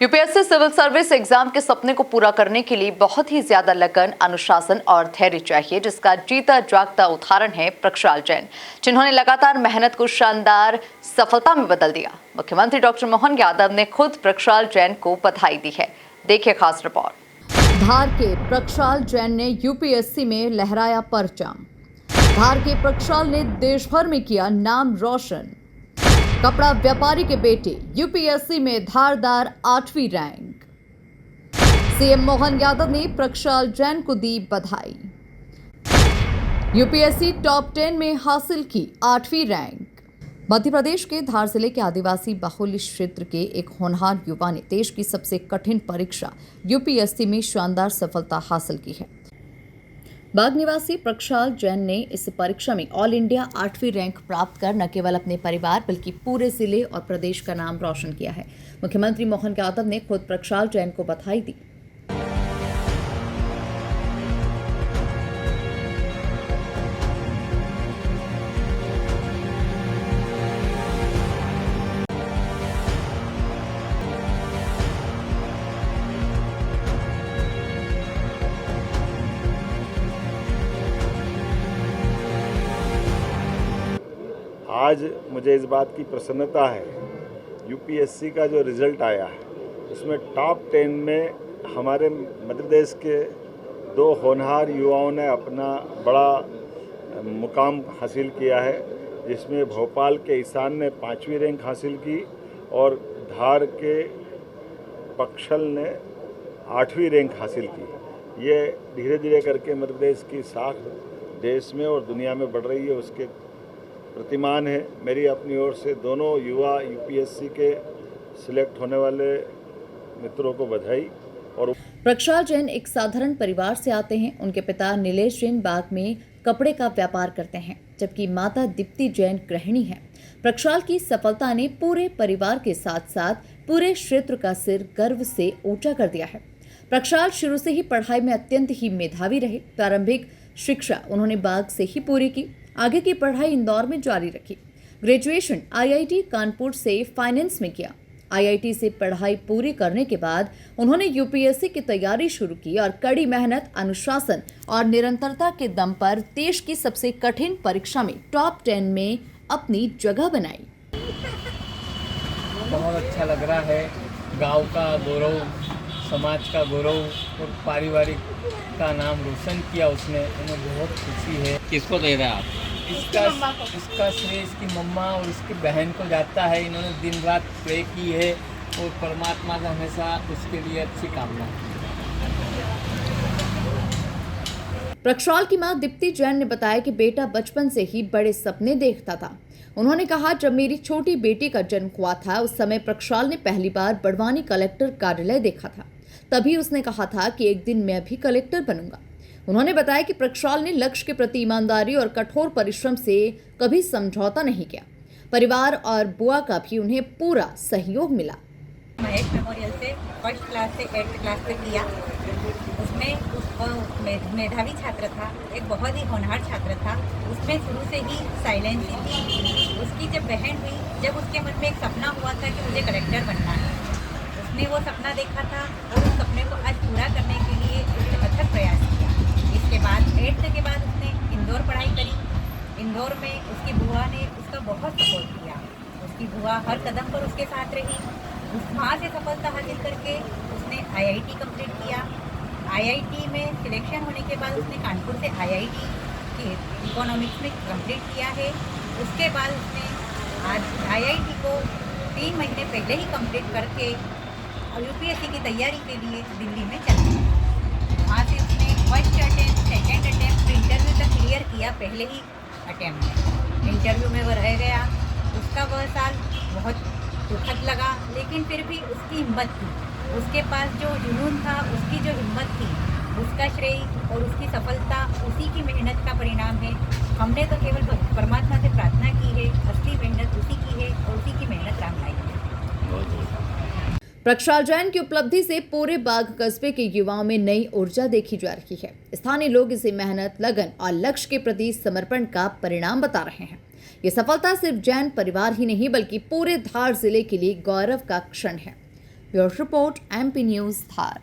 UPSC civil service exam के सपने को पूरा करने के लिए बहुत ही ज्यादा लगन, अनुशासन और धैर्य चाहिए, जिसका जीता जागता उदाहरण है प्रक्षाल जैन, जिन्होंने लगातार मेहनत को शानदार सफलता में बदल दिया। मुख्यमंत्री डॉक्टर मोहन यादव ने खुद प्रक्षाल जैन को बधाई दी है। देखिए खास रिपोर्ट। धार के प्रक्षाल जैन ने यूपीएससी में लहराया परचम। धार के प्रक्षाल ने देश भर में किया नाम रोशन। कपड़ा व्यापारी के बेटे यूपीएससी में धारदार 8वीं रैंक। सीएम मोहन यादव ने प्रक्षाल जैन को दी बधाई। यूपीएससी टॉप 10 में हासिल की 8वीं रैंक। मध्य प्रदेश के धार जिले के आदिवासी बाहुल्य क्षेत्र के एक होनहार युवा ने देश की सबसे कठिन परीक्षा यूपीएससी में शानदार सफलता हासिल की है। बाग निवासी प्रक्षाल जैन ने इस परीक्षा में ऑल इंडिया 8वीं रैंक प्राप्त कर न केवल अपने परिवार बल्कि पूरे जिले और प्रदेश का नाम रोशन किया है। मुख्यमंत्री मोहन यादव ने खुद प्रक्षाल जैन को बधाई दी। आज मुझे इस बात की प्रसन्नता है, यूपीएससी का जो रिज़ल्ट आया है उसमें टॉप 10 में हमारे मध्य प्रदेश के 2 होनहार युवाओं ने अपना बड़ा मुकाम हासिल किया है, जिसमें भोपाल के ईशान ने 5वीं रैंक हासिल की और धार के प्रक्षाल ने 8वीं रैंक हासिल की। ये धीरे धीरे करके मध्य प्रदेश की साख देश में और दुनिया में बढ़ रही है, उसके प्रतिमान है। मेरी अपनी ओर से दोनों युवा यूपीएससी के सिलेक्ट होने वाले मित्रों को बधाई। और प्रक्षाल जैन एक साधारण परिवार से आते हैं। उनके पिता नीलेश जैन बाग में कपड़े का व्यापार करते हैं, जबकि माता दीप्ति जैन गृहिणी है। प्रक्षाल की सफलता ने पूरे परिवार के साथ साथ पूरे क्षेत्र का सिर गर्व से ऊंचा कर दिया है। प्रक्षाल शुरू से ही पढ़ाई में अत्यंत ही मेधावी रहे। प्रारंभिक शिक्षा उन्होंने बाग से ही पूरी की। आगे की पढ़ाई इंदौर में जारी रखी। ग्रेजुएशन आईआईटी कानपुर से फाइनेंस में किया। आईआईटी से पढ़ाई पूरी करने के बाद उन्होंने यूपीएससी की तैयारी शुरू की और कड़ी मेहनत, अनुशासन और निरंतरता के दम पर देश की सबसे कठिन परीक्षा में टॉप 10 में अपनी जगह बनाई। बहुत अच्छा लग रहा है। गांव का गौरव, समाज का गौरव और पारिवारिक का नाम रोशन किया उसने, हमें बहुत खुशी है। किसको दे रहे हैं आप? इसका श्रेय इसकी मम्मा और इसकी बहन को जाता है। इन्होंने दिन रात प्रे की है और परमात्मा से हमेशा उसके लिए अच्छी कामना की। प्रक्षाल की मां दीप्ति जैन ने बताया कि बेटा बचपन से ही बड़े सपने देखता था। उन्होंने कहा, जब मेरी छोटी बेटी का जन्म हुआ था उस समय प्रक्षाल ने पहली बार बड़वानी कलेक्टर कार्यालय देखा था। तभी उसने कहा था कि एक दिन मैं भी कलेक्टर बनूंगा। उन्होंने बताया कि प्रक्षाल ने लक्ष्य के प्रति ईमानदारी और कठोर परिश्रम से कभी समझौता नहीं किया। परिवार और बुआ का भी उन्हें पूरा सहयोग मिला। महेश मेमोरियल से फर्स्ट क्लास से 8th क्लास तक किया। उसमें उसको मेधावी छात्र था, एक बहुत ही होनहार छात्र था। उसमें शुरू से ही साइलेंस थी। उसकी जब बहन हुई, जब उसके मन में एक सपना हुआ था कि मुझे कलेक्टर बनना है, उसने वो सपना देखा था और उस सपने को आज पूरा करने के लिए उसने अथक प्रयास किया। इसके बाद 8th के बाद उसने इंदौर पढ़ाई करी। इंदौर में उसकी बुआ ने उसका बहुत सपोर्ट किया। उसकी बुआ हर कदम पर उसके साथ रही। वहाँ से सफलता हासिल करके उसने आईआईटी कंप्लीट किया। आईआईटी में सिलेक्शन होने के बाद उसने कानपुर से आईआईटी की इकोनॉमिक्स में कंप्लीट किया है। उसके बाद उसने आज आईआईटी को 3 महीने पहले ही कंप्लीट करके यूपीएससी की तैयारी के लिए दिल्ली में चला गया। वहाँ से उसने first attempt, second attempt, interview तक क्लियर किया। पहले ही अटेम्प्ट में इंटरव्यू में वो रह गया। उसका वह साल बहुत दुखद लगा, लेकिन फिर भी उसकी हिम्मत थी। उसके पास जो जुनून था, उसकी जो हिम्मत थी, उसका श्रेय और उसकी सफलता उसी की मेहनत का परिणाम है। हमने तो केवल परमात्मा से प्रार्थना की है, असली मेहनत उसी की है और उसी की मेहनत राम लाई है। प्रक्षाल जैन की उपलब्धि से पूरे बाग कस्बे के युवाओं में नई ऊर्जा देखी जा रही है। स्थानीय लोग इसे मेहनत, लगन और लक्ष्य के प्रति समर्पण का परिणाम बता रहे हैं। ये सफलता सिर्फ जैन परिवार ही नहीं बल्कि पूरे धार जिले के लिए गौरव का क्षण है। ब्यूरो रिपोर्ट MP न्यूज़ धार।